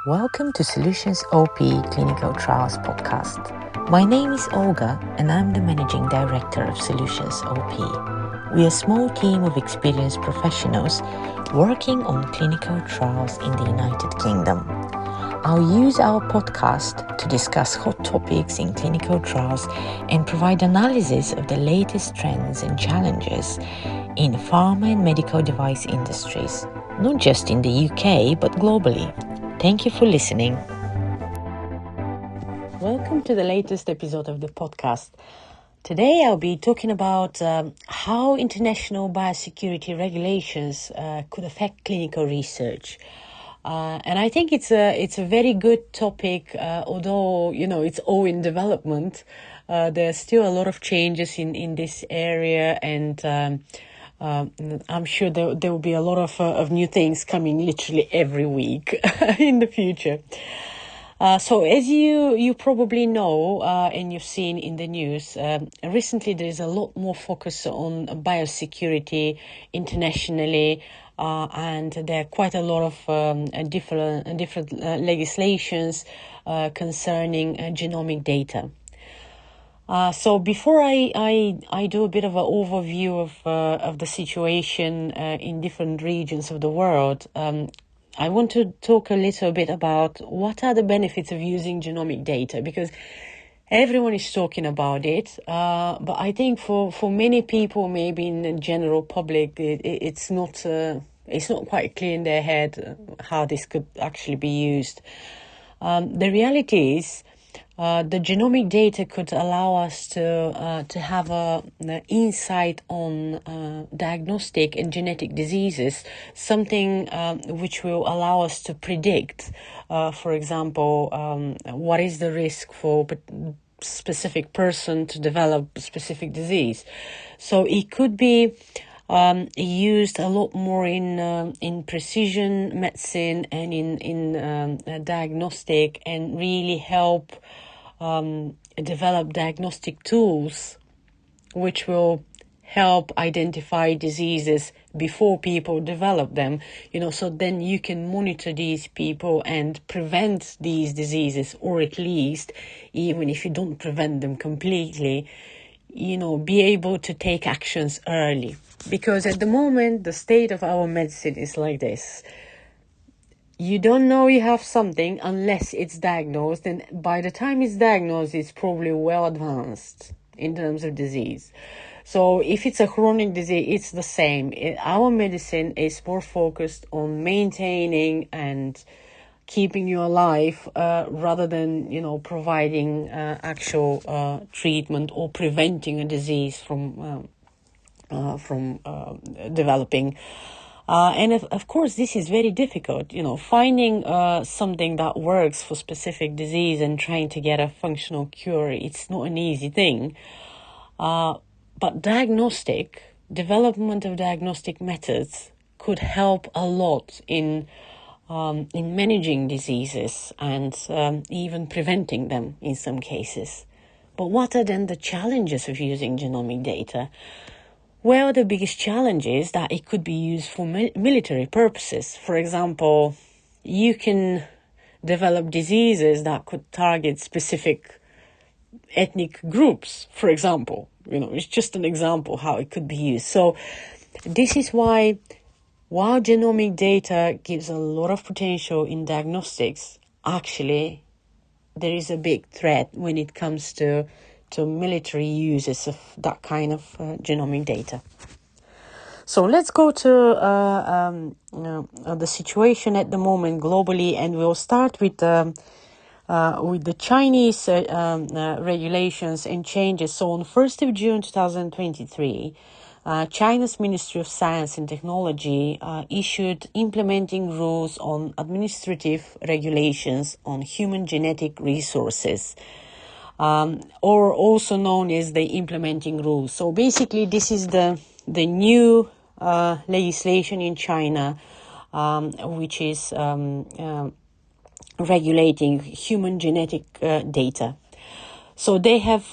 Welcome to Solutions OP Clinical Trials Podcast. My name is Olga and I'm the Managing Director of Solutions OP. We're a small team of experienced professionals working on clinical trials in the United Kingdom. I'll use our podcast to discuss hot topics in clinical trials and provide analysis of the latest trends and challenges in pharma and medical device industries, not just in the UK but globally. Thank you for listening. Welcome to the latest episode of the podcast. Today I'll be talking about how international biosecurity regulations could affect clinical research. And I think it's a very good topic, although, it's all in development. There's still a lot of changes in this area, and I'm sure there will be a lot of new things coming literally every week in the future. So as you probably know and you've seen in the news, recently there is a lot more focus on biosecurity internationally, and there are quite a lot of different legislations concerning genomic data. So before I do a bit of an overview of the situation in different regions of the world, I want to talk a little bit about what are the benefits of using genomic data, because everyone is talking about it, but I think for many people, maybe in the general public, it's not quite clear in their head how this could actually be used. The reality is, the genomic data could allow us to have an insight on diagnostic and genetic diseases, something which will allow us to predict, for example, what is the risk for a specific person to develop a specific disease. So it could be used a lot more in precision medicine and in diagnostic, and really help develop diagnostic tools which will help identify diseases before people develop them, so then you can monitor these people and prevent these diseases, or at least, even if you don't prevent them completely, be able to take actions early. Because at the moment, the state of our medicine is like this. You don't know you have something unless it's diagnosed, and by the time it's diagnosed, it's probably well advanced in terms of disease. So if it's a chronic disease, it's the same. Our medicine is more focused on maintaining and keeping you alive, rather than providing actual treatment or preventing a disease from developing. And of course, this is very difficult, finding something that works for specific disease and trying to get a functional cure. It's not an easy thing. But development of diagnostic methods could help a lot in managing diseases and even preventing them in some cases. But what are then the challenges of using genomic data? Well, the biggest challenge is that it could be used for military purposes. For example, you can develop diseases that could target specific ethnic groups, for example. It's just an example how it could be used. So this is why, while genomic data gives a lot of potential in diagnostics, actually there is a big threat when it comes to military uses of that kind of genomic data. So let's go to the situation at the moment globally, and we'll start with the Chinese regulations and changes. So on 1st of June 2023, China's Ministry of Science and Technology issued implementing rules on administrative regulations on human genetic resources, or also known as the implementing rules. So basically, this is the new legislation in China, which is regulating human genetic data. So they have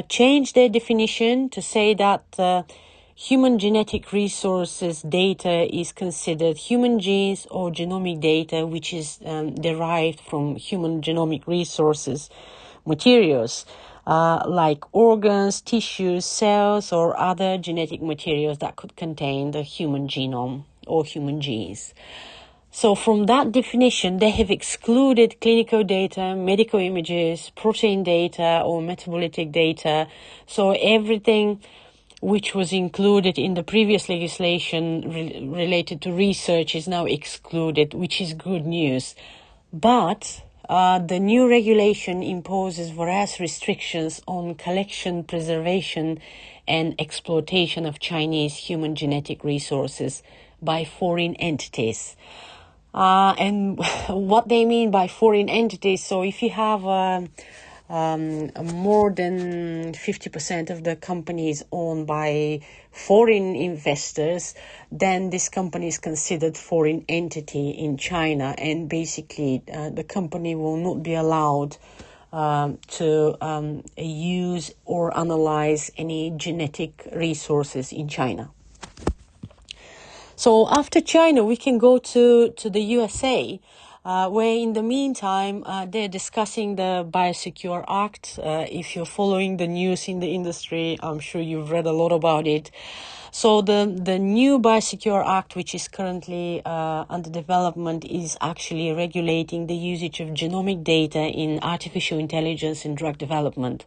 changed their definition to say that human genetic resources data is considered human genes or genomic data, which is derived from human genomic resources materials, like organs, tissues, cells, or other genetic materials that could contain the human genome or human genes. So from that definition, they have excluded clinical data, medical images, protein data, or metabolic data. So everything which was included in the previous legislation related to research is now excluded, which is good news. But the new regulation imposes various restrictions on collection, preservation, and exploitation of Chinese human genetic resources by foreign entities. And what they mean by foreign entities, so if you have more than 50% of the companies owned by foreign investors, then this company is considered foreign entity in China, and basically the company will not be allowed to use or analyze any genetic resources in China. So after China, we can go to the USA, where in the meantime, they're discussing the Biosecure Act. If you're following the news in the industry, I'm sure you've read a lot about it. So the new Biosecure Act, which is currently under development, is actually regulating the usage of genomic data in artificial intelligence and drug development.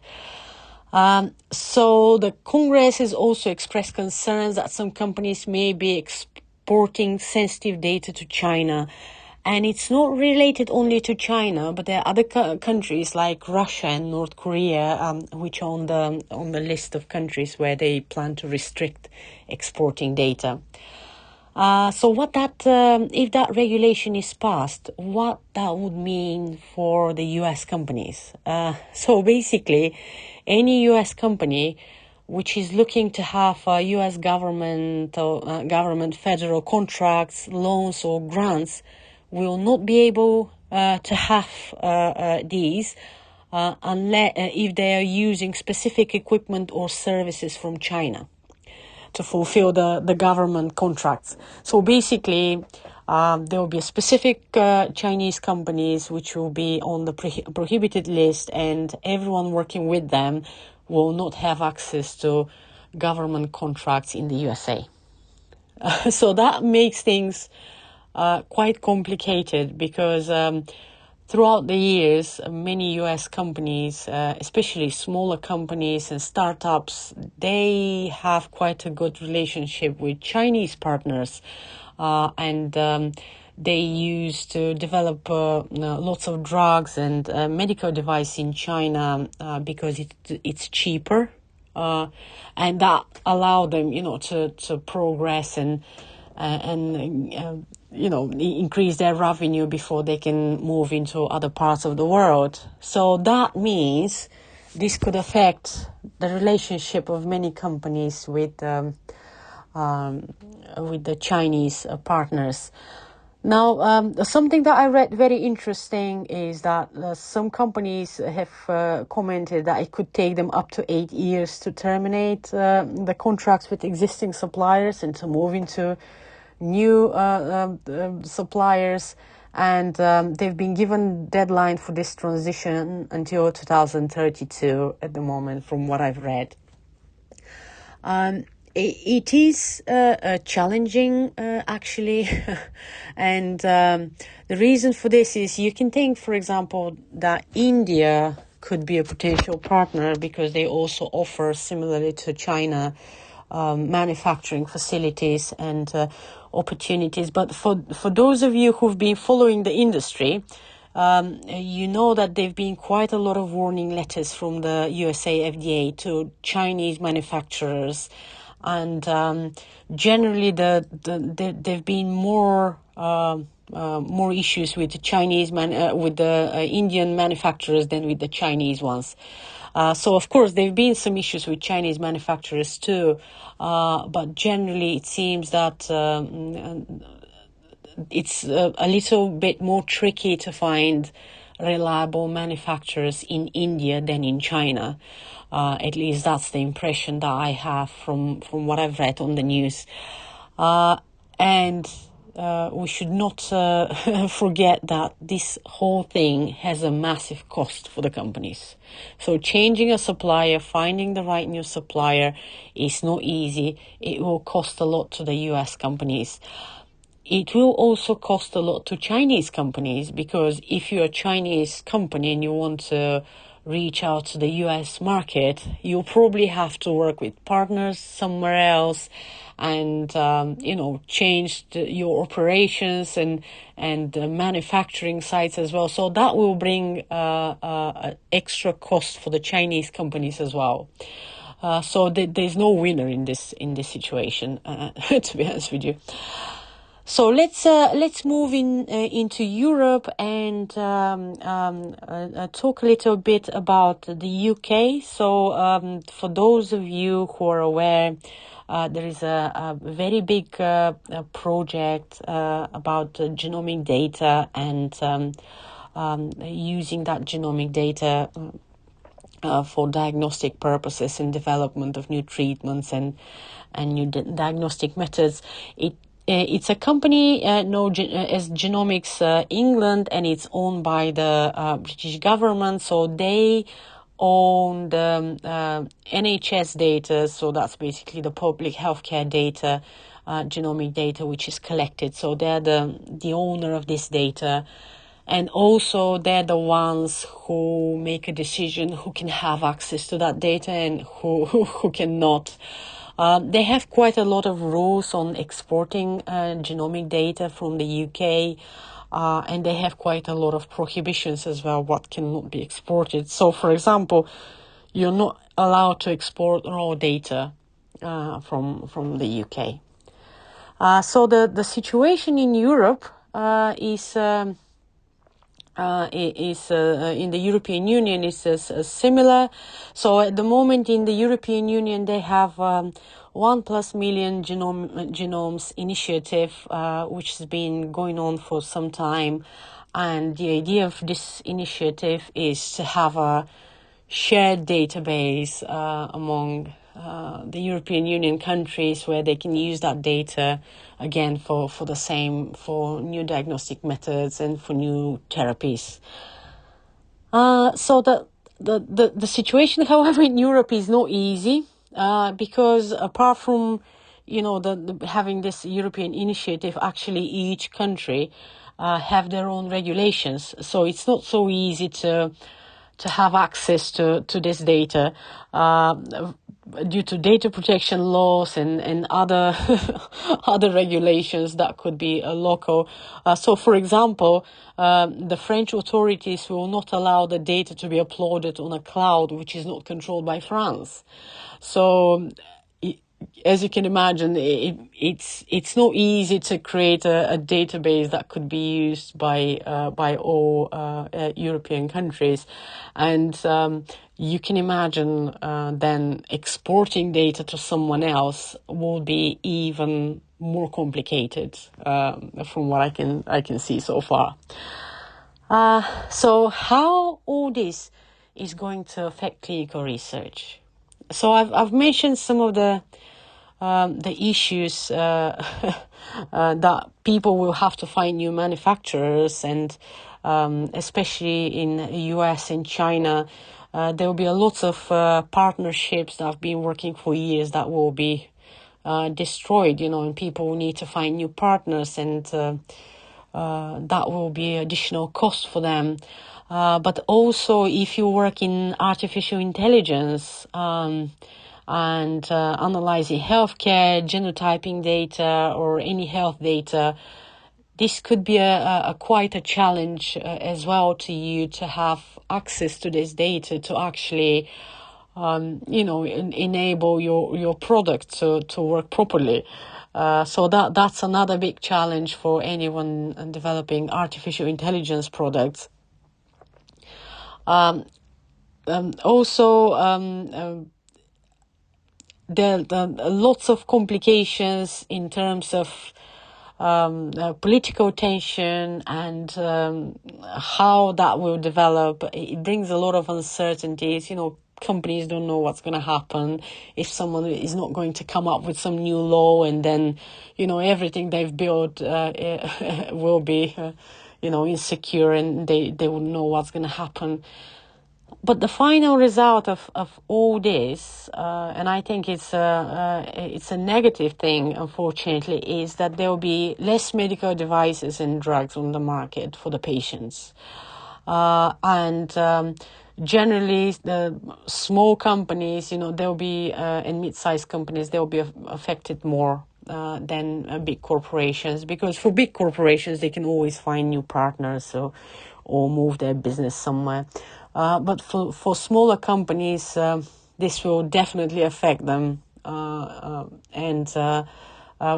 So the Congress has also expressed concerns that some companies may be exporting sensitive data to China. And it's not related only to China, but there are other countries like Russia and North Korea, which are on the list of countries where they plan to restrict exporting data. So what if that regulation is passed, what that would mean for the U.S. companies? So basically, any U.S. company which is looking to have U.S. government or government federal contracts, loans, or grants will not be able to have these unless if they are using specific equipment or services from China to fulfill the government contracts. So basically, there will be specific Chinese companies which will be on the prohibited list, and everyone working with them will not have access to government contracts in the USA. So that makes things quite complicated because throughout the years, many U.S. companies, especially smaller companies and startups, they have quite a good relationship with Chinese partners, and they used to develop lots of drugs and medical devices in China because it's cheaper, and that allowed them, to progress and increase their revenue before they can move into other parts of the world. So that means this could affect the relationship of many companies with the Chinese partners. Now, something that I read very interesting is that some companies have commented that it could take them up to 8 years to terminate the contracts with existing suppliers and to move into new suppliers, and they've been given deadline for this transition until 2032 at the moment, from what I've read. It is challenging, actually, and the reason for this is you can think, for example, that India could be a potential partner because they also offer, similarly to China, manufacturing facilities and opportunities. But for those of you who've been following the industry, you know that there've been quite a lot of warning letters from the USA FDA to Chinese manufacturers, and generally there've been more issues with the Chinese with the Indian manufacturers than with the Chinese ones. So of course there've been some issues with Chinese manufacturers too, but generally it seems that it's a little bit more tricky to find reliable manufacturers in India than in China. At least that's the impression that I have from what I've read on the news. And we should not forget that this whole thing has a massive cost for the companies. So changing a supplier, finding the right new supplier is not easy. It will cost a lot to the US companies. It will also cost a lot to Chinese companies, because if you're a Chinese company and you want to reach out to the US market, you'll probably have to work with partners somewhere else and, change your operations and manufacturing sites as well. So that will bring extra cost for the Chinese companies as well. So there's no winner in this situation, to be honest with you. So let's move into Europe and talk a little bit about the UK. So for those of you who are aware, there is a very big project about genomic data and using that genomic data for diagnostic purposes and development of new treatments and new diagnostic methods. It's a company known as Genomics England, and it's owned by the British government. So they own the NHS data. So that's basically the public healthcare data, genomic data, which is collected. So they're the owner of this data. And also they're the ones who make a decision who can have access to that data and who cannot. They have quite a lot of rules on exporting genomic data from the UK, and they have quite a lot of prohibitions as well, what cannot be exported. So, for example, you're not allowed to export raw data from the UK. So the situation in Europe is in the European Union is similar. So at the moment in the European Union, they have 1+ million genomes initiative, which has been going on for some time. And the idea of this initiative is to have a shared database among the European Union countries where they can use that data again for new diagnostic methods and for new therapies. So the situation, however, in Europe is not easy because apart from having this European initiative, actually each country have their own regulations. So it's not so easy to have access to this data due to data protection laws and other other regulations that could be local. So, for example, the French authorities will not allow the data to be uploaded on a cloud which is not controlled by France. So, as you can imagine, it's not easy to create a database that could be used by all European countries, and you can imagine then exporting data to someone else will be even more complicated from what I can see so far. So how all this is going to affect clinical research? So I've mentioned some of the issues that people will have to find new manufacturers, and especially in the US and China, there will be a lot of partnerships that have been working for years that will be destroyed, and people will need to find new partners, and that will be additional cost for them. But also, if you work in artificial intelligence and analyzing healthcare, genotyping data, or any health data, this could be quite a challenge as well to you to have access to this data to actually, enable your product to work properly. So that's another big challenge for anyone developing artificial intelligence products. There are lots of complications in terms of political tension and how that will develop. It brings a lot of uncertainties. Companies don't know what's going to happen if someone is not going to come up with some new law, and then, everything they've built will be, insecure, and they wouldn't know what's going to happen. But the final result of all this, and I think it's a negative thing, unfortunately, is that there will be less medical devices and drugs on the market for the patients. And generally, the small companies, they'll be, and mid-sized companies, they'll be affected more than big corporations, because for big corporations, they can always find new partners or move their business somewhere. But for smaller companies, this will definitely affect them. And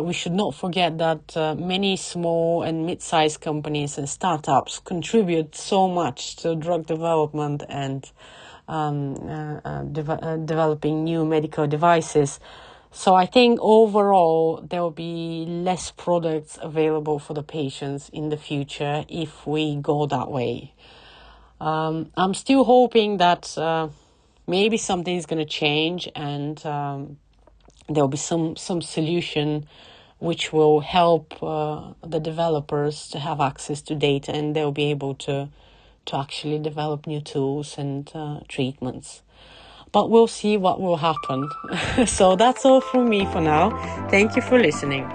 we should not forget that many small and mid-sized companies and startups contribute so much to drug development and developing new medical devices. So I think overall there will be less products available for the patients in the future if we go that way. I'm still hoping that maybe something is going to change, and there'll be some solution which will help the developers to have access to data, and they'll be able to actually develop new tools and treatments. But we'll see what will happen. So that's all from me for now. Thank you for listening.